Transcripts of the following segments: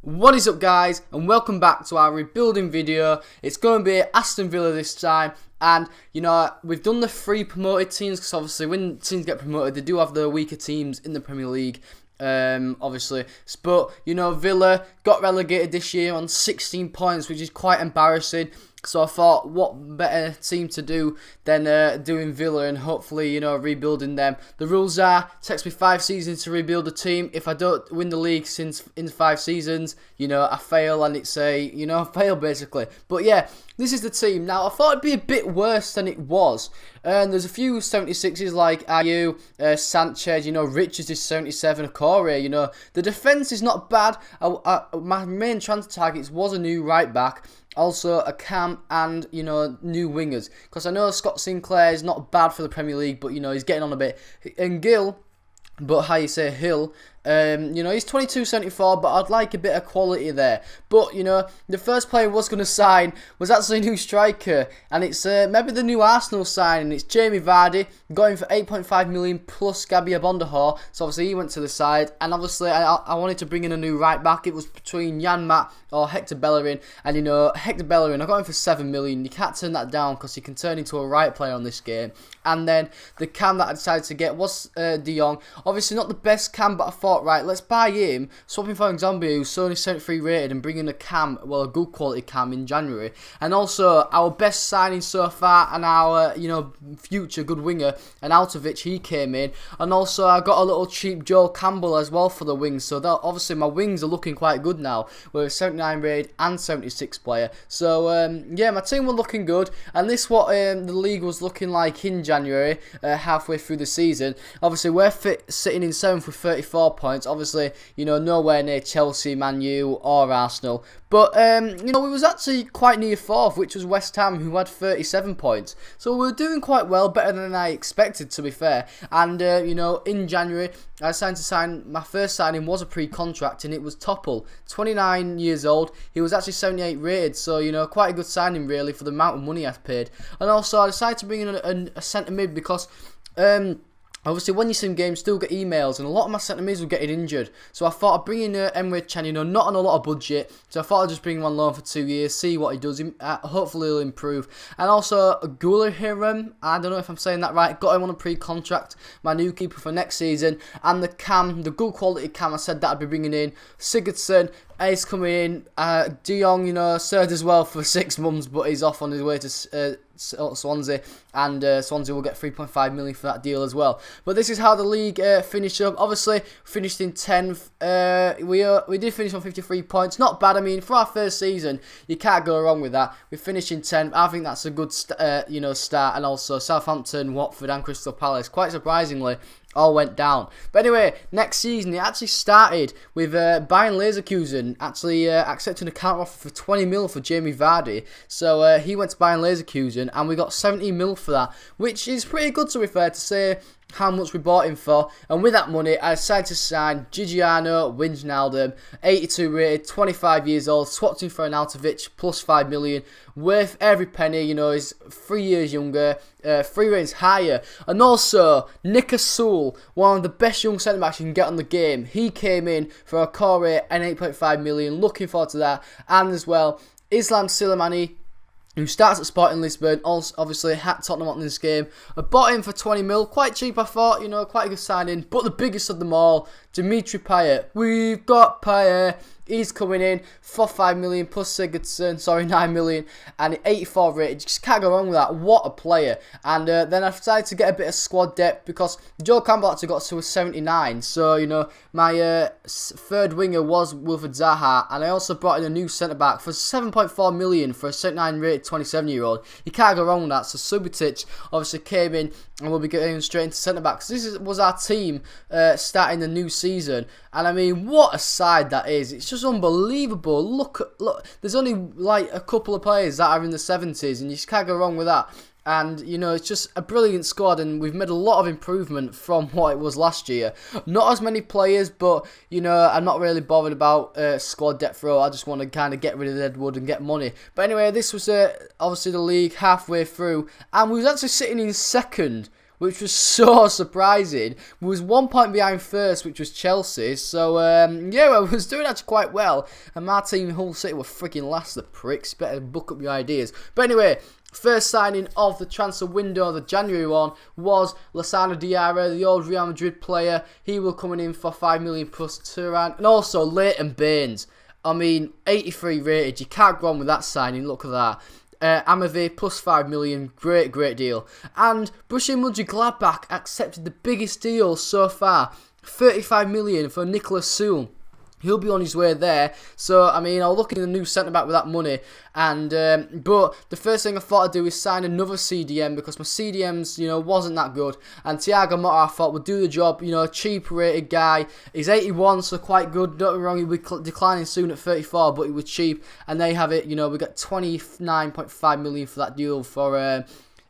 What is up, guys, and welcome back to our rebuilding video. It's going to be Aston Villa this time, and we've done the 3 promoted teams because obviously when teams get promoted they do have the weaker teams in the Premier League, obviously. But Villa got relegated this year on 16 points, which is quite embarrassing. So I thought, what better team to do than doing Villa and hopefully, rebuilding them. The rules are, it takes me 5 seasons to rebuild a team. If I don't win the league in 5 seasons, I fail, and it's a, fail basically. But yeah, this is the team. Now, I thought it'd be a bit worse than it was. And there's a few 76s like Ayew, Sanchez, Richards is 77, Okore, The defence is not bad. My main transfer targets was a new right back. Also a cam and, new wingers. Because I know Scott Sinclair is not bad for the Premier League, but, he's getting on a bit. And Hill, he's 22.74, but I'd like a bit of quality there. But, the first player I was going to sign was actually a new striker, and it's maybe the new Arsenal signing. It's Jamie Vardy, going for 8.5 million plus Gabby Abondahor. So obviously he went to the side, and obviously I wanted to bring in a new right back. It was between Jan Matt or Hector Bellerin, and Hector Bellerin, I got him for 7 million. You can't turn that down because he can turn into a right player on this game. And then the cam that I decided to get was De Jong. Obviously not the best cam, but I thought, right, let's buy him, swap him for Zombie, who's only 73 rated, and bring in a cam, well, a good quality cam in January. And also our best signing so far, and our future good winger, and Altovich, he came in. And also I got a little cheap Joel Campbell as well for the wings, so that obviously my wings are looking quite good now. We're a 79 rated and 76 player. So yeah, my team were looking good, and this what the league was looking like in January, halfway through the season. Obviously we're sitting in 7th with 34 points. Obviously, nowhere near Chelsea, Man U or Arsenal. But, we was actually quite near 4th, which was West Ham, who had 37 points. So we were doing quite well, better than I expected, to be fair. And, in January, I decided to sign, my first signing was a pre-contract, and it was Topple, 29 years old. He was actually 78 rated, so, quite a good signing, really, for the amount of money I've paid. And also, I decided to bring in a centre mid because, obviously, when you sim games, still get emails, and a lot of my centre mids were getting injured. So I thought I'd bring in Emre Can, not on a lot of budget. So I thought I'd just bring him on loan for 2 years, see what he does. Hopefully he'll improve. And also Gulahiram, I don't know if I'm saying that right, got him on a pre-contract, my new keeper for next season. And the cam, the good quality cam, I said that I'd be bringing in. Sigurdsson is coming in. De Jong, served as well for 6 months, but he's off on his way to Swansea, and Swansea will get 3.5 million for that deal as well. But this is how the league finished up. Obviously, finished in 10th. We did finish on 53 points. Not bad. I mean, for our first season, you can't go wrong with that. We finished in 10th. I think that's a good start. And also Southampton, Watford, and Crystal Palace, quite surprisingly, all went down. But anyway, next season it actually started with Bayern Leverkusen actually accepting a counter offer for 20 mil for Jamie Vardy. So he went to Bayern Leverkusen, and we got 70 mil for that, which is pretty good, to be fair, to say how much we bought him for. And with that money, I decided to sign Gigiano Wijnaldum, 82 rated, 25 years old, swapped him for an Altovich, plus 5 million, worth every penny. He's 3 years younger, 3 ratings higher. And also, Nick Asul, one of the best young centre-backs you can get on the game, he came in for a core rate and 8.5 million, looking forward to that. And as well, Islam Slimani, who starts at Sporting Lisbon, also obviously had Tottenham on this game. I bought him for 20 mil, quite cheap I thought, quite a good signing. But the biggest of them all, Dimitri Payet. We've got Payet. He's coming in for 5 million plus Sigurdsson, 9 million, and 84 rated. You just can't go wrong with that. What a player. And then I decided to get a bit of squad depth because Joe Campbell actually got to a 79. So, my third winger was Wilfred Zaha, and I also brought in a new centre-back for 7.4 million for a 79 rated 27-year-old. You can't go wrong with that. So Subotic obviously came in, and we'll be getting straight into centre-back. Because this was our team starting the new season. And I mean, what a side that is. It's just unbelievable. Look, there's only like a couple of players that are in the 70s, and you just can't go wrong with that. And, it's just a brilliant squad, and we've made a lot of improvement from what it was last year. Not as many players, but, I'm not really bothered about squad depth row. I just want to kind of get rid of Edward and get money. But anyway, this was obviously the league halfway through, and we was actually sitting in second which was so surprising. We was 1 point behind first, which was Chelsea. So, yeah, I was doing actually quite well. And my team, Hull City, were freaking last, the pricks. Better book up your ideas. But anyway, first signing of the transfer window, the January one, was Lassana Diarra, the old Real Madrid player. He will coming in for 5 million plus Turan. And also Leighton Baines. I mean, 83 rated. You can't go on with that signing. Look at that. Amavi plus 5 million. Great deal. And Borussia Mönchengladbach accepted the biggest deal so far. 35 million for Nicolas Soul. He'll be on his way there. So, I mean, I'll look at the new centre-back with that money. And but the first thing I thought I'd do is sign another CDM because my CDMs, wasn't that good. And Thiago Motta, I thought, would do the job. Cheap rated guy. He's 81, so quite good. Don't get me wrong, he'll be declining soon at 34, but he was cheap. And they have it, we got 29.5 million for that deal for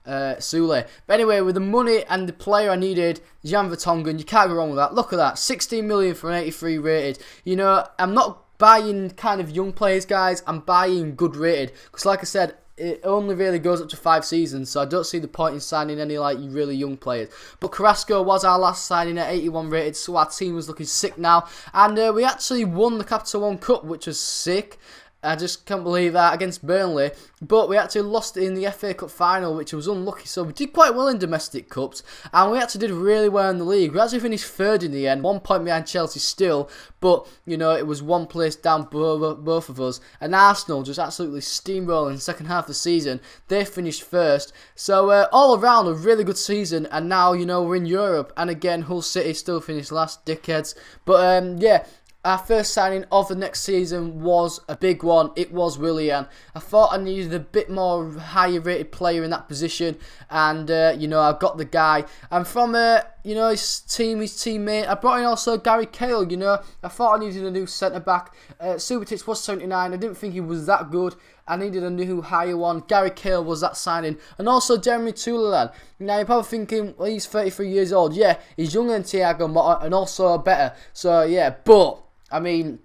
Sule. But anyway, with the money and the player I needed, Jan Vertonghen, you can't go wrong with that. Look at that, 16 million for an 83 rated. I'm not buying kind of young players, guys. I'm buying good rated. Because like I said, it only really goes up to 5 seasons, so I don't see the point in signing any really young players. But Carrasco was our last signing at 81 rated, so our team was looking sick now. And we actually won the Capital One Cup, which was sick. I just can't believe that against Burnley. But we actually lost in the FA Cup final, which was unlucky. So we did quite well in domestic cups. And we actually did really well in the league. We actually finished third in the end. 1 point behind Chelsea still. But, it was one place down both of us. And Arsenal just absolutely steamrolling in the second half of the season. They finished first. So all around a really good season. And now, we're in Europe. And again, Hull City still finished last, dickheads. But yeah. Our first signing of the next season was a big one. It was Willian. I thought I needed a bit more higher rated player in that position. And, I got the guy. And from, his teammate, I brought in also Gary Cahill, I thought I needed a new centre-back. Subotic was 79. I didn't think he was that good. I needed a new higher one. Gary Cahill was that signing. And also Jeremy Tulelan. Now you're probably thinking, well, he's 33 years old. Yeah, he's younger than Thiago Motta and also better. So, yeah, but I mean,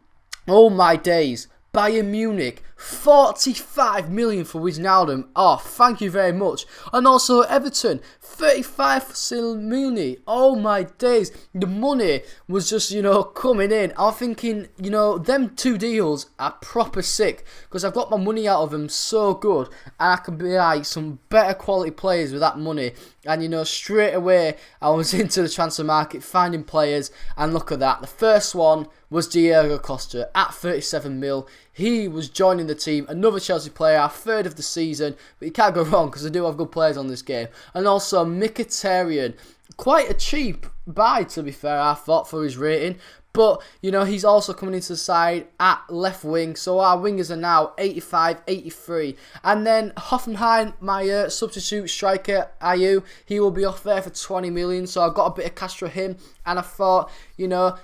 oh my days, Bayern Munich, 45 million for Wijnaldum. Oh, thank you very much. And also Everton, 35 for Silmuni. Oh my days, the money was just, coming in. I'm thinking, them 2 deals are proper sick because I've got my money out of them so good and I can buy some better quality players with that money. And, straight away, I was into the transfer market, finding players, and look at that. The first one was Diego Costa at 37 mil. He was joining the team, another Chelsea player, our third of the season, but you can't go wrong because I do have good players on this game. And also Mkhitaryan, quite a cheap buy to be fair, I thought, for his rating. But, he's also coming into the side at left wing. So our wingers are now 85, 83. And then Hoffenheim, my substitute striker, Ayew, he will be off there for 20 million. So I got a bit of cash for him. And I thought,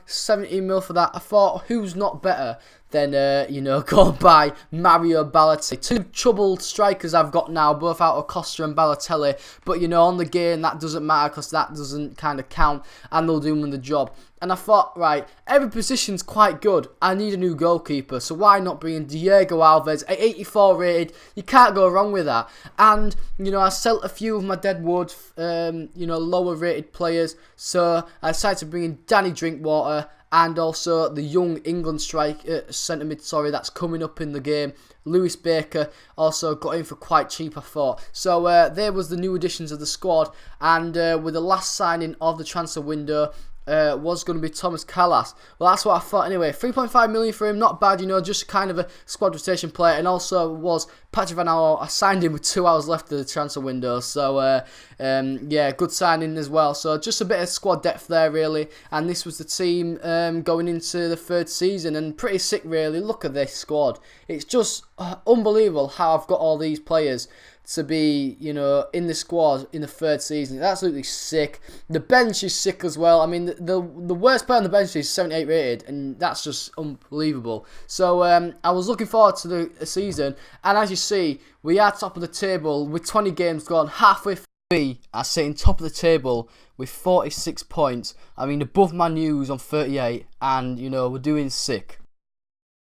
17 mil for that. I thought, who's not better than, go and buy Mario Balotelli. 2 troubled strikers I've got now, both out of Costa and Balotelli. But, on the game, that doesn't matter because that doesn't kind of count. And they'll do them the job. And I thought, right, every position's quite good. I need a new goalkeeper. So why not bring in Diego Alves at 84 rated? You can't go wrong with that. And, I sold a few of my deadwood, lower rated players. So I decided to bring in Danny Drinkwater and also the young England centre mid, that's coming up in the game. Lewis Baker also got in for quite cheap, I thought. So there was the new additions of the squad. And with the last signing of the transfer window, was going to be Thomas Callas. Well, that's what I thought anyway. 3.5 million for him, not bad, just kind of a squad rotation player. And also was Patrick Van Aanholt. I signed him with 2 hours left of the transfer window. So, yeah, good signing as well. So, just a bit of squad depth there, really. And this was the team going into the 3rd season. And pretty sick, really. Look at this squad. It's just unbelievable how I've got all these players to be, in the squad in the 3rd season. It's absolutely sick. The bench is sick as well. I mean, the worst player on the bench is 78 rated, and that's just unbelievable. So, I was looking forward to the season, and as you see, we are top of the table with 20 games gone, halfway through. We are sitting top of the table with 46 points. I mean, above Man U's on 38, and, we're doing sick.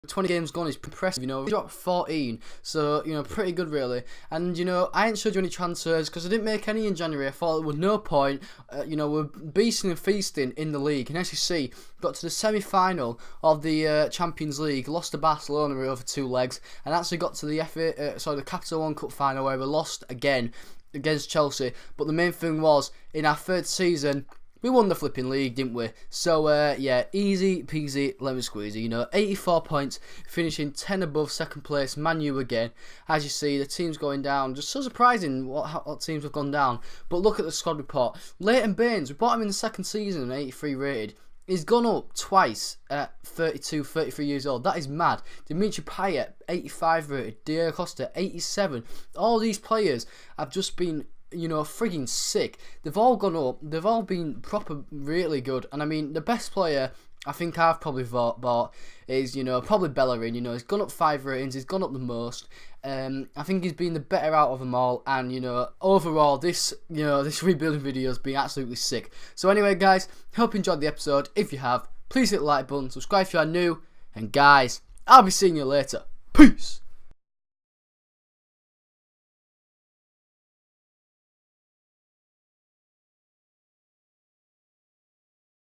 20 games gone is impressive, you know. We dropped 14, so, you know, pretty good, really. And, you know, I ain't showed you any transfers because I didn't make any in January. I thought there was no point. You know, we're beasting and feasting in the league. And as you see, got to the semi-final of the Champions League, lost to Barcelona over 2 legs, and actually got to the the Capital One Cup final where we lost again against Chelsea. But the main thing was, in our 3rd season, we won the flipping league, didn't we? So, yeah, easy peasy, lemon squeezy. You know, 84 points, finishing 10 above 2nd place, Man U again. As you see, the team's going down. Just so surprising what teams have gone down. But look at the squad report. Leighton Baines, we bought him in the 2nd season, 83 rated. He's gone up twice at 32, 33 years old. That is mad. Dimitri Payet, 85 rated. Diego Costa, 87. All these players have just been, you know, frigging sick. They've all gone up. They've all been proper, really good. And I mean, the best player I think I've probably bought is, you know, probably Bellerin. You know, he's gone up 5 ratings. He's gone up the most. I think he's been the better out of them all. And, you know, overall, this rebuilding video has been absolutely sick. So anyway, guys, hope you enjoyed the episode. If you have, please hit the like button, subscribe if you are new, and guys, I'll be seeing you later. Peace.